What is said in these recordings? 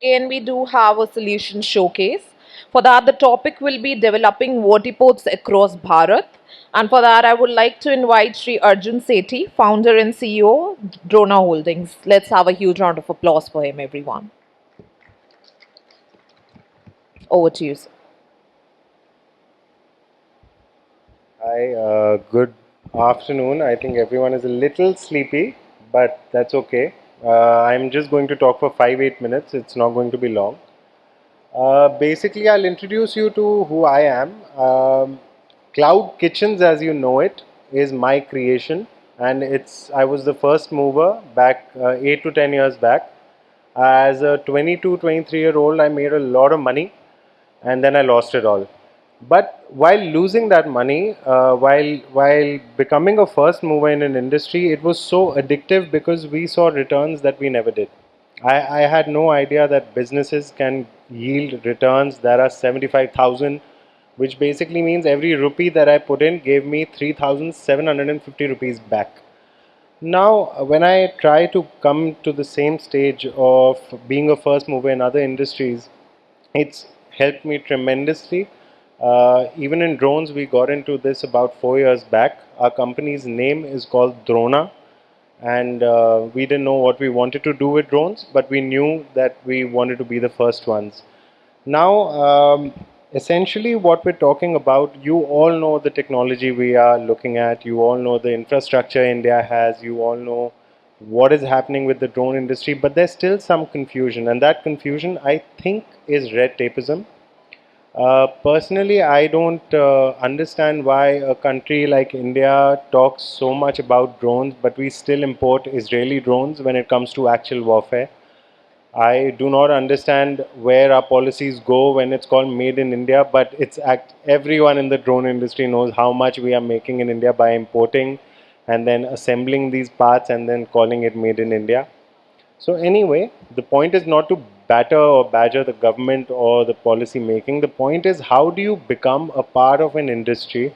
And we do have a solution showcase. For that, the topic will be developing vertiports across Bharat. And for that, I would like to invite Sri Arjun Sethi, founder and CEO, Dronah Holdings. Let's have a huge round of applause for him, everyone. Over to you, sir. Hi, good afternoon. I think everyone is a little sleepy, but that's okay. I'm just going to talk for 8 minutes. It's not going to be long. Basically, I'll introduce you to who I am. Cloud Kitchens, as you know it, is my creation, and I was the first mover back 8 to 10 years back. As a 22, 23-year old, I made a lot of money and then I lost it all. But while losing that money, while becoming a first mover in an industry, it was so addictive because we saw returns that we never did. I had no idea that businesses can yield returns that are 75,000, which basically means every rupee that I put in gave me 3,750 rupees back. Now, when I try to come to the same stage of being a first mover in other industries, it's helped me tremendously. Even in drones, we got into this about 4 years back. Our company's name is called Dronah, and we didn't know what we wanted to do with drones, but we knew that we wanted to be the first ones. Now, essentially, what we're talking about, you all know the technology we are looking at, you all know the infrastructure India has, you all know what is happening with the drone industry, but there's still some confusion, and that confusion, I think, is red tapeism. Personally, I don't understand why a country like India talks so much about drones, but we still import Israeli drones when it comes to actual warfare. I do not understand where our policies go when it's called made in India, but everyone in the drone industry knows how much we are making in India by importing and then assembling these parts and then calling it made in India. So anyway, the point is not to batter or badger the government or the policy making. The point is how do you become a part of an industry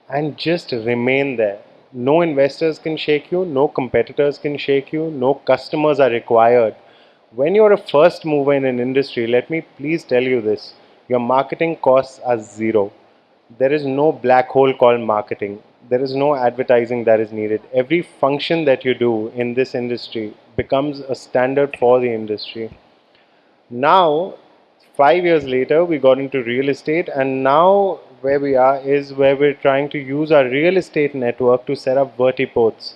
and just remain there. No investors can shake you, no competitors can shake you, no customers are required. When you're a first mover in an industry, let me please tell you this, your marketing costs are zero. There is no black hole called marketing. There is no advertising that is needed. Every function that you do in this industry becomes a standard for the industry. Now, 5 years later, we got into real estate, and now where we are is where we're trying to use our real estate network to set up vertiports.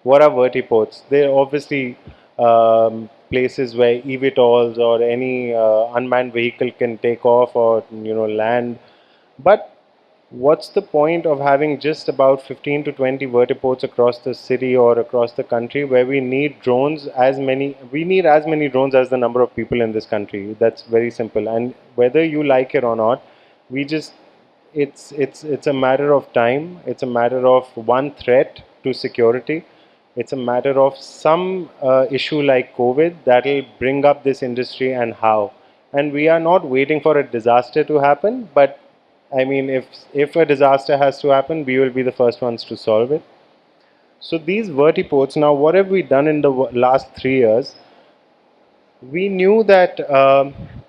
What are vertiports? They're obviously places where eVTOLs or any unmanned vehicle can take off or land. But what's the point of having just about 15 to 20 vertiports across the city or across the country where we need as many drones as the number of people in this country. That's very simple, and whether you like it or not, we just it's a matter of time. It's a matter of one threat to security. It's a matter of some issue like COVID that will bring up this industry and how. And we are not waiting for a disaster to happen, but I mean, if a disaster has to happen, we will be the first ones to solve it. So these vertiports, now what have we done in the last 3 years? We knew that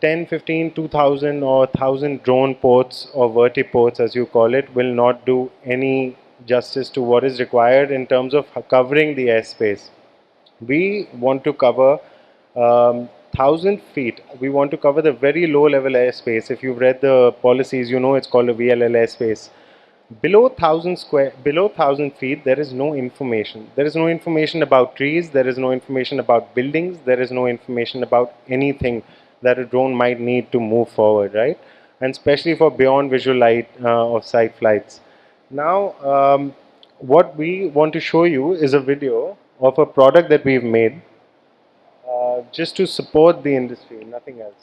10, 15, 2000 or 1000 drone ports or vertiports as you call it will not do any justice to what is required in terms of covering the airspace. We want to cover 1,000 feet. We want to cover the very low level airspace. If you've read the policies, you know it's called a VLL airspace. Below 1,000 feet, there is no information. There is no information about trees. There is no information about buildings. There is no information about anything that a drone might need to move forward, right? And especially for beyond visual light of sight flights. Now, what we want to show you is a video of a product that we've made just to support the industry, nothing else.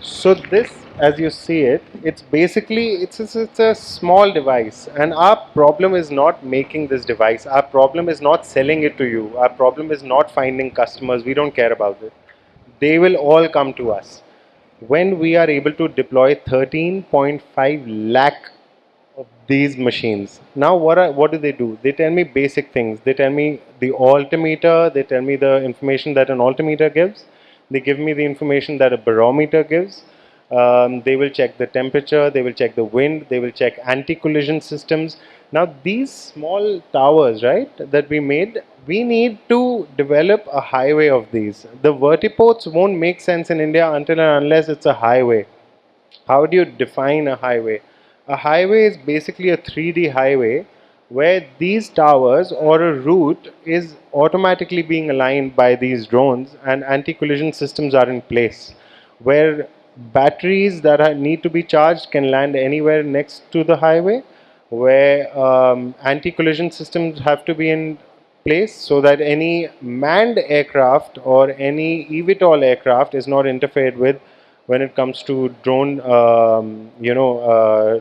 So this, as you see it, it's basically it's a small device, and our problem is not making this device. Our problem is not selling it to you. Our problem is not finding customers. We don't care about it. They will all come to us when we are able to deploy 13.5 lakh these machines. Now, what do they do? They tell me basic things. They tell me the altimeter. They tell me the information that an altimeter gives. They give me the information that a barometer gives. They will check the temperature. They will check the wind. They will check anti-collision systems. Now, these small towers, right, that we made, we need to develop a highway of these. The vertiports won't make sense in India until and unless it's a highway. How do you define a highway? A highway is basically a 3D highway where these towers or a route is automatically being aligned by these drones and anti-collision systems are in place where batteries that need to be charged can land anywhere next to the highway, where anti-collision systems have to be in place so that any manned aircraft or any eVTOL aircraft is not interfered with when it comes to drone,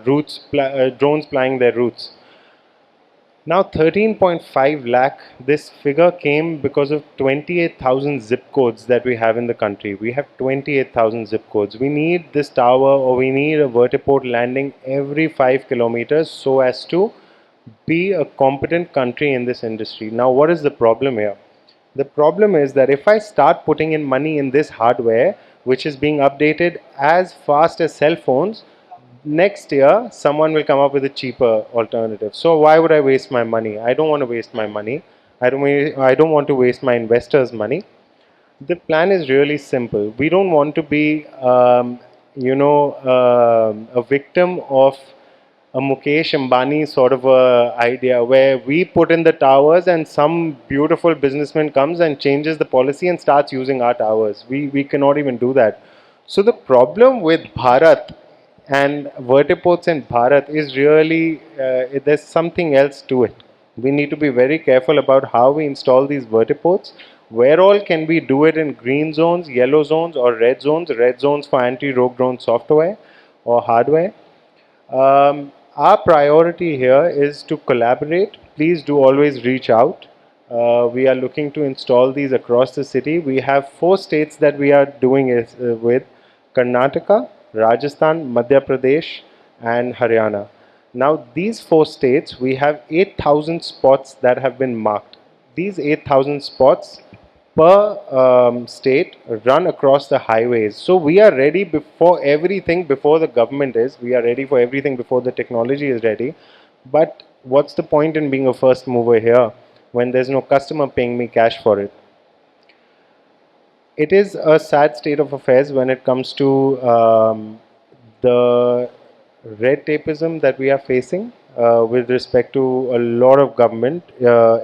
drones flying their routes. Now 13.5 lakh, this figure came because of 28,000 zip codes that we have in the country. We have 28,000 zip codes. We need this tower or we need a vertiport landing every 5 kilometers so as to be a competent country in this industry. Now what is the problem here? The problem is that if I start putting in money in this hardware, which is being updated as fast as cell phones, next year someone will come up with a cheaper alternative. So why would I waste my money? I don't want to waste my money. I don't want to waste my investors' money. The plan is really simple. We don't want to be, a victim of a Mukesh Ambani sort of a idea where we put in the towers and some beautiful businessman comes and changes the policy and starts using our towers. We cannot even do that. So the problem with Bharat and vertiports in Bharat is really there's something else to it. We need to be very careful about how we install these vertiports. Where all can we do it in green zones, yellow zones, or red zones? Red zones for anti-rogue drone software or hardware. Our priority here is to collaborate. Please do always reach out. We are looking to install these across the city. We have 4 states that we are doing it with: Karnataka, Rajasthan, Madhya Pradesh, and Haryana. Now, these 4 states, we have 8,000 spots that have been marked. These 8,000 spots per state run across the highways. So we are ready before everything, before the government is. We are ready for everything before the technology is ready. But what's the point in being a first mover here when there's no customer paying me cash for it? It is a sad state of affairs when it comes to the red tapeism that we are facing with respect to a lot of government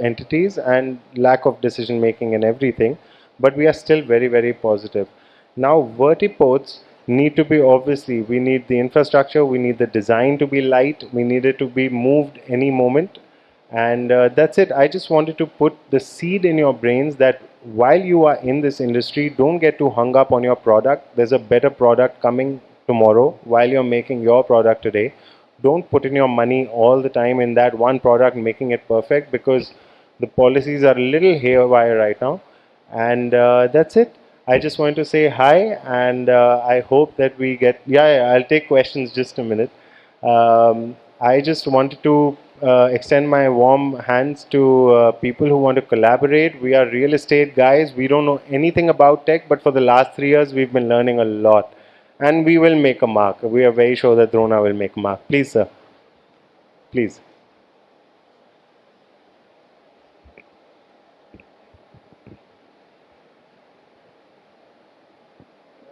entities and lack of decision making and everything. But we are still very, very positive. Now, vertiports need to be obviously, we need the infrastructure, we need the design to be light, we need it to be moved any moment. And that's it. I just wanted to put the seed in your brains that while you are in this industry, don't get too hung up on your product. There's a better product coming tomorrow while you're making your product today. Don't put in your money all the time in that one product, making it perfect, because the policies are a little haywire right now. And that's it. I just want to say hi, and I hope that we get. Yeah, I'll take questions just a minute. I just wanted to extend my warm hands to people who want to collaborate. We are real estate guys. We don't know anything about tech, but for the last 3 years, we've been learning a lot. And we will make a mark. We are very sure that Dronah will make a mark. Please, sir. Please.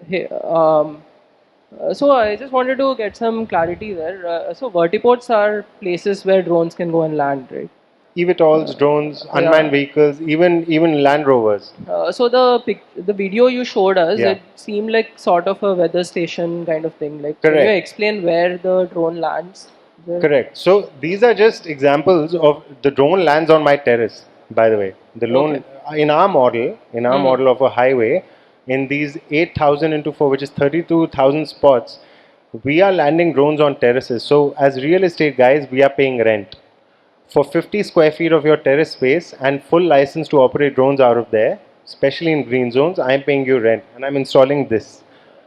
Hey, so I just wanted to get some clarity there. So vertiports are places where drones can go and land, right? eVTOLs, drones, unmanned Yeah. vehicles, even Land Rovers. So the video you showed us, Yeah. it seemed like sort of a weather station kind of thing. Like, can you Correct. explain where the drone lands? There? Correct. So these are just examples of the drone lands on my terrace. By the way, the Okay. drone in our model of a highway, in these 8,000 into 4, which is 32,000 spots, we are landing drones on terraces. So as real estate guys, we are paying rent for 50 square feet of your terrace space and full license to operate drones out of there, especially in green zones. I'm paying you rent and I'm installing this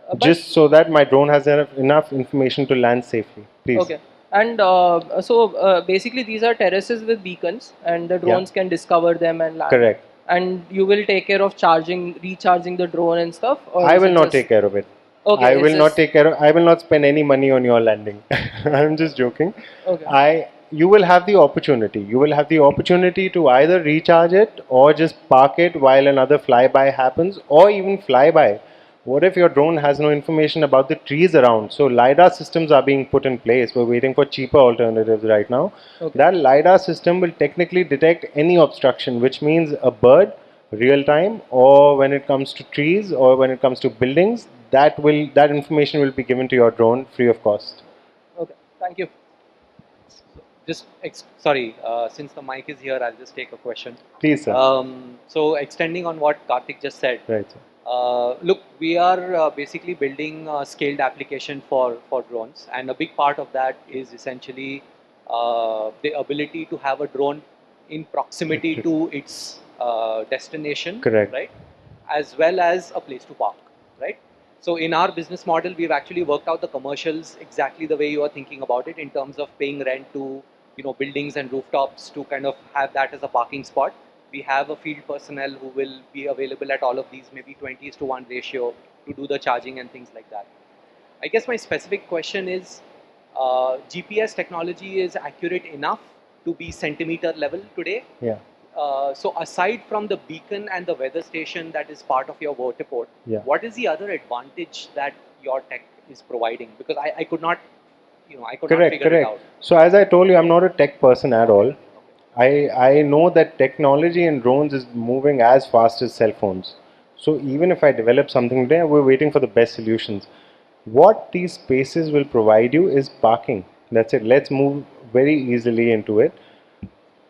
But just so that my drone has enough information to land safely. Please. okay. And basically, these are terraces with beacons, and the drones can discover them and land. Correct. And you will take care of charging, recharging the drone and stuff, or I is will it not just take care of it. okay? I It's will not just take care of. I will not spend any money on your landing. I'm just joking. okay. You will have the opportunity. You will have the opportunity to either recharge it or just park it while another flyby happens, or even flyby. What if your drone has no information about the trees around? So LiDAR systems are being put in place. We're waiting for cheaper alternatives right now. Okay. That LiDAR system will technically detect any obstruction, which means a bird, real time, or when it comes to trees or when it comes to buildings, that information will be given to your drone free of cost. Okay. Thank you. Just sorry, since the mic is here, I'll just take a question. Please, sir. So extending on what Karthik just said, Right, sir. look, we are basically building a scaled application for drones, and a big part of that is essentially the ability to have a drone in proximity to its destination, Correct. right, as well as a place to park, right. So in our business model, we've actually worked out the commercials exactly the way you are thinking about it, in terms of paying rent to buildings and rooftops to kind of have that as a parking spot. We have a field personnel who will be available at all of these, maybe 20:1 ratio, to do the charging and things like that. I guess my specific question is, GPS technology is accurate enough to be centimeter level today. Yeah. So aside from the beacon and the weather station that is part of your vertiport, Yeah. what is the other advantage that your tech is providing? Because I could not, I could not Correct, figure it correct. out. So as I told you, I'm not a tech person at all. I know that technology in drones is moving as fast as cell phones. So even if I develop something today, we're waiting for the best solutions. What these spaces will provide you is parking. That's it. Let's move very easily into it.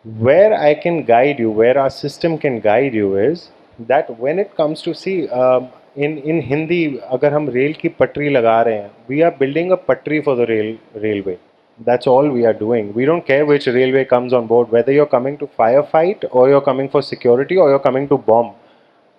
Where I can guide you, where our system can guide you is that when it comes to see in Hindi, अगर हम rail की पटरी लगा रहे हैं, we are building a पटरी for the railway. That's all we are doing. We don't care which railway comes on board, whether you're coming to firefight or you're coming for security or you're coming to bomb.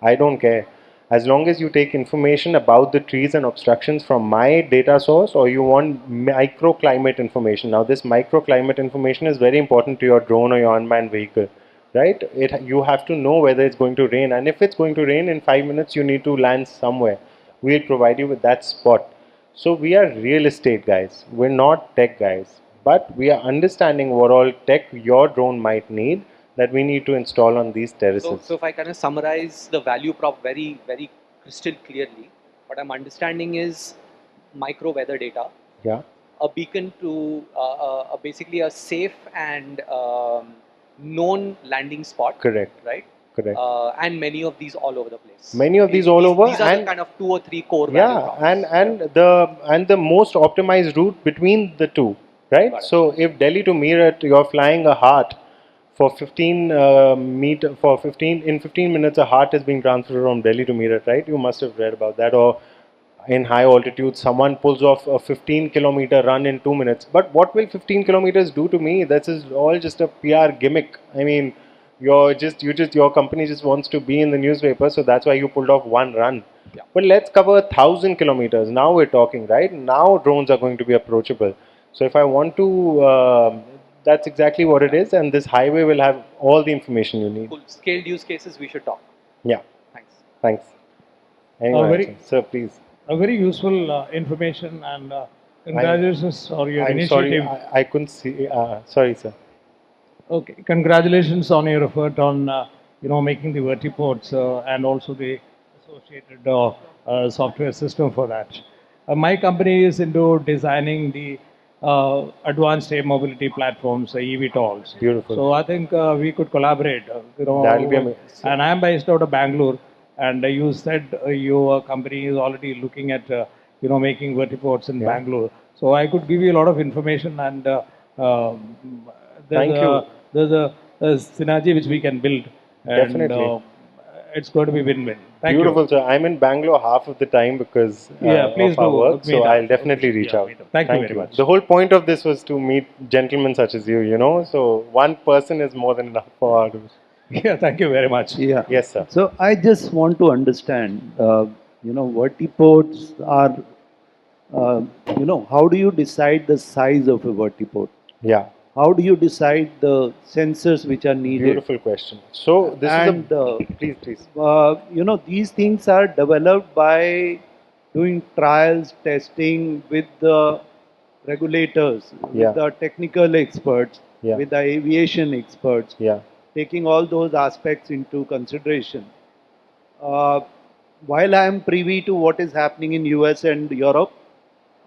I don't care. As long as you take information about the trees and obstructions from my data source, or you want microclimate information. Now, this microclimate information is very important to your drone or your unmanned vehicle, right? You have to know whether it's going to rain, and if it's going to rain in 5 minutes, you need to land somewhere. We'll provide you with that spot. So we are real estate guys. We're not tech guys, but we are understanding what all tech your drone might need that we need to install on these terraces. So if I kind of summarize the value prop very, very crystal clearly, what I'm understanding is micro weather data, Yeah, a beacon to basically a safe and known landing spot, correct, right? correct. And many of these all over the place. Many of these all over, These are the and kind of 2 or 3 core value yeah, props. and the most optimized route between the two, right? Got it. So if Delhi to Meerut, you're flying a heart for 15 meter for 15 minutes, a heart is being transferred from Delhi to Meerut, right? You must have read about that. Or in high altitude, someone pulls off a 15-kilometer run in 2 minutes. But what will 15 kilometers do to me? This is all just a PR gimmick. I mean, your company just wants to be in the newspaper, so that's why you pulled off one run. Yeah. But let's cover 1,000 kilometers. Now we're talking, right? Now drones are going to be approachable. So if I want to, that's exactly what it is, and this highway will have all the information you need. Cool. Scaled use cases, we should talk. Yeah. Thanks. Thanks. Anyone, very- sir, please. A very useful information, and congratulations on your I'm sorry, initiative. I couldn't see. Sorry, sir. Okay, congratulations on your effort on making the vertiports and also the associated software system for that. My company is into designing the advanced air mobility platforms, eVTOLs. Beautiful. So I think we could collaborate. That'll be amazing. And I'm based out of Bangalore, and you said your company is already looking at making vertiports in Yeah. Bangalore. So I could give you a lot of information, and Thank you. there's a synergy which we can build. And, Definitely. it's going to be win-win. Thank Beautiful, you. sir. I'm in Bangalore half of the time because Please of our do work, meet so up. I'll definitely Okay. reach Yeah, out. meet up. Thank you very much. The whole point of this was to meet gentlemen such as you. So one person is more than enough for our. Yeah, thank you very much. Yeah. Yes, sir. So I just want to understand, vertiports are how do you decide the size of a vertiport? Yeah, How do you decide the sensors which are needed? beautiful question. So this is a And please, please. these things are developed by doing trials, testing with the regulators, with Yeah, the technical experts, yeah, with the aviation experts, yeah. taking all those aspects into consideration. Uh, while I am privy to what is happening in US and Europe,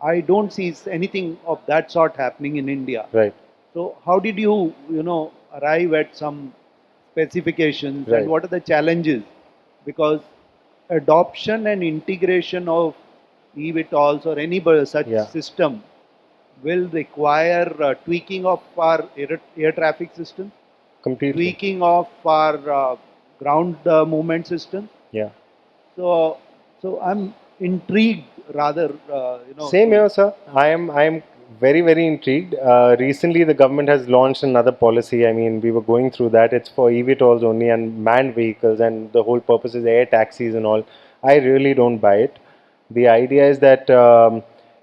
I don't see anything of that sort happening in India. Right, So how did you, arrive at some specifications and right. what are the challenges? Because adoption and integration of eVTOLs or any such Yeah, system will require tweaking of our air traffic system, completely. tweaking of our ground movement system. Yeah. So, so I'm intrigued rather, Same to here, sir. I am very very intrigued. Recently, the government has launched another policy. I mean, we were going through that. It's for eVTOLs only and manned vehicles, and the whole purpose is air taxis and all. I really don't buy it. The idea is that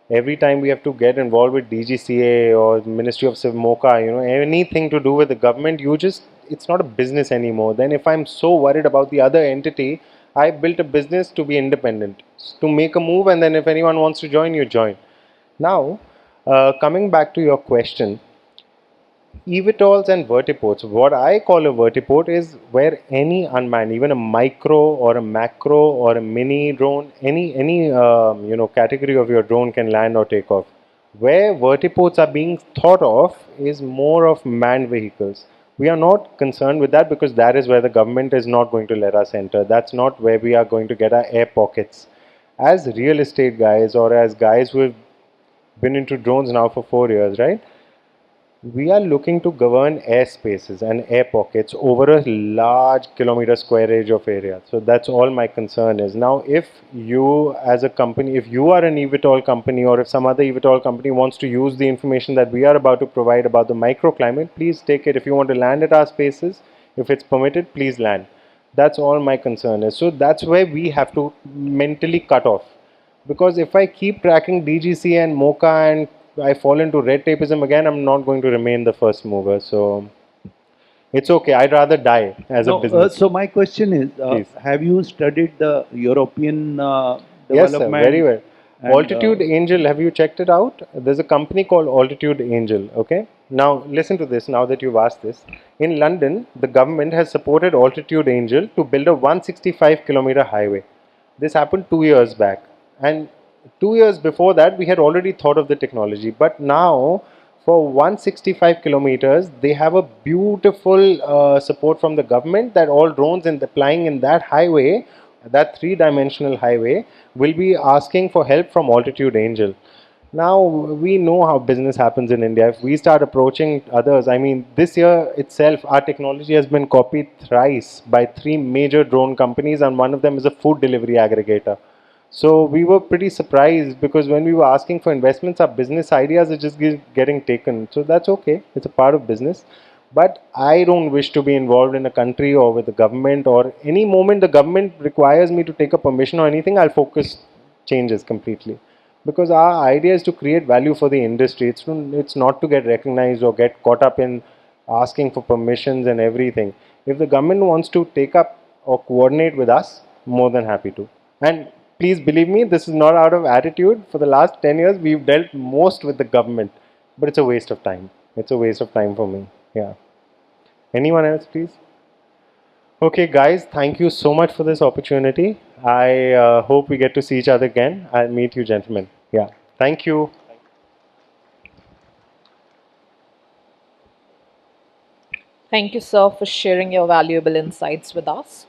every time we have to get involved with DGCA or Ministry of Mocha, anything to do with the government, it's not a business anymore. Then if I'm so worried about the other entity, I built a business to be independent, to make a move, and then if anyone wants to join, you join. Now, coming back to your question, eVTOLs and vertiports. What I call a vertiport is where any unmanned, even a micro or a macro or a mini drone, any category of your drone can land or take off. Where vertiports are being thought of is more of manned vehicles. We are not concerned with that because that is where the government is not going to let us enter. That's not where we are going to get our air pockets. As real estate guys or as guys who have been into drones now for 4 years, right? We are looking to govern airspaces and air pockets over a large kilometer square area of area. So that's all my concern is. Now, if you as a company, if you are an eVTOL company or if some other eVTOL company wants to use the information that we are about to provide about the microclimate, please take it. If you want to land at our spaces, if it's permitted, please land. That's all my concern is. So that's where we have to mentally cut off. Because if I keep tracking DGC and Mocha and I fall into red tapeism again, I'm not going to remain the first mover. So it's okay. I'd rather die as a no. business. So my question is, Please. have you studied the European Yes, sir. Very development well. and Altitude Angel, have you checked it out? There's a company called Altitude Angel. Okay. Now, listen to this now that you've asked this. In London, the government has supported Altitude Angel to build a 165-kilometer highway. This happened 2 years back. And 2 years before that, we had already thought of the technology. But now, for 165 kilometers, they have a beautiful support from the government that all drones flying in that highway, that three-dimensional highway, will be asking for help from Altitude Angel. Now we know how business happens in India. If we start approaching others, I mean, this year itself, our technology has been copied thrice by three major drone companies, and one of them is a food delivery aggregator. So we were pretty surprised because when we were asking for investments, our business ideas are just getting taken. So that's okay. It's a part of business. But I don't wish to be involved in a country or with the government or any moment the government requires me to take a permission or anything, I'll focus changes completely. Because our idea is to create value for the industry. It's not to get recognized or get caught up in asking for permissions and everything. If the government wants to take up or coordinate with us, more than happy to. And please believe me, this is not out of attitude. For the last 10 years, we've dealt most with the government, but it's a waste of time. It's a waste of time for me. Yeah. Anyone else, please? Okay, guys, thank you so much for this opportunity. I hope we get to see each other again. I'll meet you, gentlemen. Yeah. Thank you. Thank you, sir, for sharing your valuable insights with us.